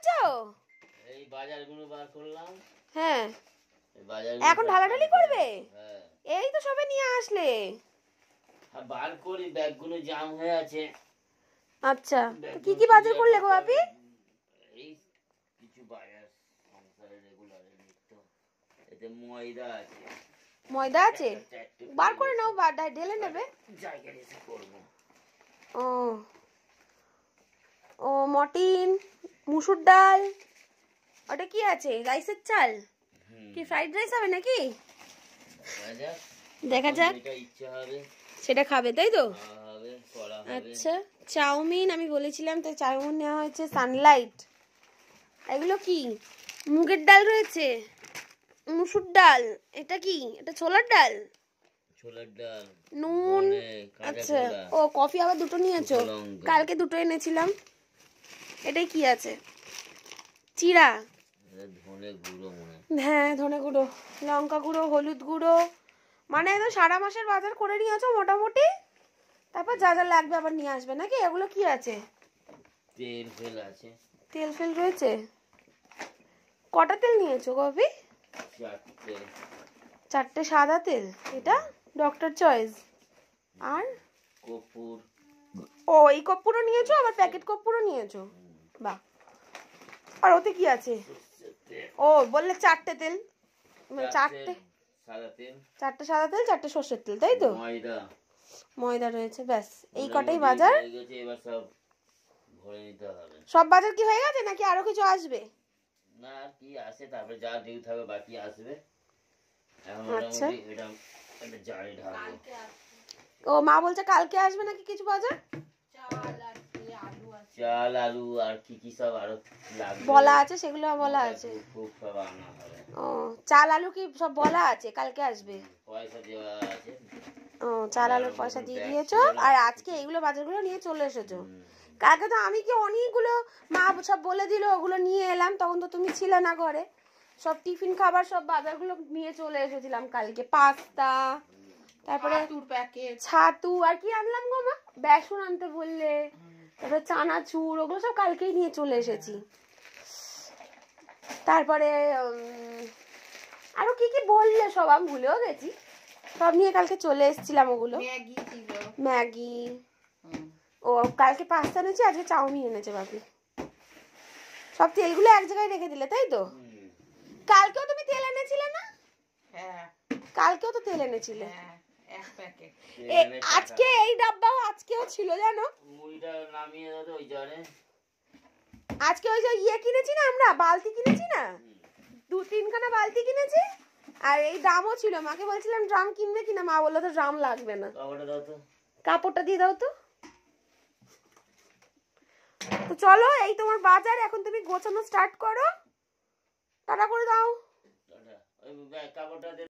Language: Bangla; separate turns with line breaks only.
করছো?
এই বাজারগুলো বার করলাম।
হ্যাঁ,
এই বাজার
এখন ঢালাঢালি করবে?
হ্যাঁ,
এই তো সবে নিয়ে আসলে।
বার করি, ব্যাগগুলো জাম হয়ে আছে।
আচ্ছা, তো কি কি বাজার করলে গো বাপি?
এই কিছু বাজার সংসারে রেগুলার নিত্য। এতে ময়দা আছে।
ময়দা আছে? বার করে নাও, ঢেলে নেবে।
জায়গায় এসে করবো।
ও ও মটন, মুসুর ডাল, ওটা কি আছে? রাইসের চাল? কি ফ্রাইড রাইস হবে নাকি? দেখা যাক,
ইচ্ছা হবে
সেটা খাবে তাই তো?
করা হবে।
আচ্ছা, চাউমিন আমি বলেছিলাম তো, চাউমিন নেওয়া হয়েছে। সানলাইট, এগুলো কি? মুগের ডাল রয়েছে, মুসুর ডাল, এটা কি? এটা ছোলার ডাল,
ছোলার ডাল,
নুন। আচ্ছা, ও কফি আবার দুটো নিয়েছো? কালকে দুটো এনেছিলাম। এটাই কি আছে? চিড়া,
ধনে গুঁড়ো মনে।
হ্যাঁ ধনে গুঁড়ো, লঙ্কা গুঁড়ো, হলুদ গুঁড়ো, মানে একদম সারা মাসের বাজার করে নিয়েছো মোটামুটি। তারপর যা যা লাগবে আবার নিয়ে আসবে নাকি? এগুলো কি আছে?
তেল ফেল আছে।
তেল ফেল রয়েছে? কটা তেল নিয়েছো কফি? চারটে সাদা তেল, এটা ডক্টর চয়েস। আর
কর্পূর,
ও এই কর্পূরও নিয়েছো, আবার প্যাকেট কর্পূরও নিয়েছো। বাহ। আর ওতে কি আছে? ও বললে চারটে তেল, চারটে
সাদা তেল,
চারটে সাদা তেল, চারটে সর্ষের তেল, তাই তো?
ময়দা,
ময়দা রয়েছে, ব্যাস এই কটাই বাজার।
এবার সব ভরে নিতে হবে।
সব বাজার কি হয়ে গেছে নাকি আরো কিছু আসবে?
না আর কি আসে, তারপরে যা ডিউ থাকবে বাকি আসবে। এখন
আচ্ছা,
এটা জারি ঢালবো।
ও মা বলছে কালকে আসবে নাকি কিছু বাজার?
চাল, আলু আর কি কি সব আরো লাগবে
বলা আছে, সেগুলো বলা আছে।
খুব সব আনা হবে।
ও চাল আলু কি সব বলা আছে কালকে আসবে?
পয়সা দেওয়া আছে।
ও চাল আলুর পয়সা দিয়ে দিয়েছো, আর আজকে এইগুলো বাজারগুলো নিয়ে চলে এসেছো। কালকে তো আমি কি অনেকগুলো, মা সব বলে দিল, ওগুলো নিয়ে এলাম, তখন তো তুমি ছিলে না ঘরে। সব টিফিন খাবার সব বাজারগুলো নিয়ে চলে এসেছিলাম কালকে। পাস্তা, তারপরে ছাতু, আর কি আনলাম গো মা? বেসন আনতে বললে, তারপরে চানাচুর, ওগুলো সব কালকেই নিয়ে চলে এসেছি। তারপরে আরো কি কি বললে সব আমি ভুলেও গেছি। সব নিয়ে কালকে চলে এসেছিলাম ওগুলো। ম্যাগি, ও কালকে পাস্তা এনেছে, আজকে চাউমিন এনেছে বাপি। সব তেলগুলো এক জায়গায় রেখে দিলে তাই তো? কালকেও তুমি তেল এনেছিলে না?
হ্যাঁ,
কালকেও তো তেল এনেছিলে।
এক প্যাকেট।
আজকে এই ডাব্বাও আজকেও ছিল জানো।
মুড়িটা নামিয়ে দাও তো ওই জারে।
আজকে ওই যে ইয়ে কিনেছি না, আমরা বালতি কিনেছি না, 2-3খানা বালতি কিনেছি। আর এই ড্রামও ছিল, মাকে বলছিলাম ড্রাম কিনবে কিনা, মা বললো তো ড্রাম লাগবে না।
কাপড়টা দাও তো।
কাপড়টা দিয়ে দাও তো। তো চলো, এই তোমার বাজার, এখন তুমি গোছানো স্টার্ট করো। টাটা করে দাও।
ওই কাপড়টা